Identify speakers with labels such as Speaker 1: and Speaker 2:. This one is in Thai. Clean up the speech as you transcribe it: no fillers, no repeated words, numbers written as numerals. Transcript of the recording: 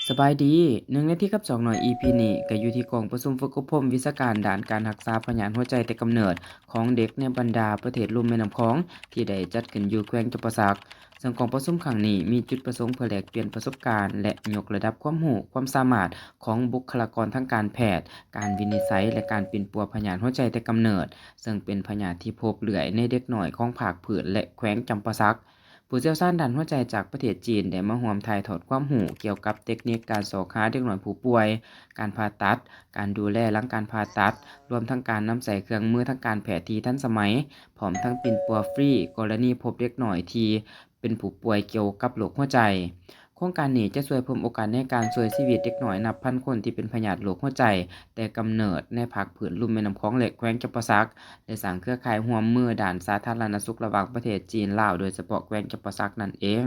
Speaker 1: สบายดี1นาทีกับ2หน่อย EP นี้ก็อยู่ที่กองประชุมฝึกอบรมวิชาการด้านการรักษาพยาธิหัวใจแต่กำเนิดของเด็กในบรรดาประเทศลุ่มแม่น้ำคองที่ได้จัดขึ้นอยู่แขวงจำปาสักซึ่งกองประชุมครั้งนี้มีจุดประสงค์เพื่อแลกเปลี่ยนประสบการณ์และยกระดับความรู้ความสามารถของบุคลากรทางการแพทย์การวินิจฉัยและการเป็นปัวพยาธิหัวใจแต่กำเนิดซึ่งเป็นพยาธิที่พบเรื่อยในเด็กน้อยของภาคพื้นและแขวงจำปาสัก ผู้เชี่ยวชาญด้านหัวใจจากประเทศจีนได้มาร่วมถ่ายทอดความรู้เกี่ยวกับเทคนิคการสอกหาเด็กน้อยผู้ป่วย การผ่าตัด การดูแลหลังการผ่าตัด รวมทั้งการนำใส่เครื่องมือทางการแพทย์ที่ทันสมัยพร้อมทั้งปิ่นปัวฟรีกรณีพบเด็กน้อยที่เป็นผู้ป่วยเกี่ยวกับโรคหัวใจ โครงการนี้จะช่วยเพิ่มโอกาสในการช่วยชีวิตเด็กน้อยนับพันคนที่เป็นพยาธิโรคหัวใจแต่กำเนิดในภาคพื้นลุ่มแม่น้ำคองและแขวงจำปาสัก ได้สร้างเครือข่ายร่วมมือด้านสาธารณสุขระหว่างประเทศจีนลาวโดยเฉพาะแขวงจำปาสักนั่นเอง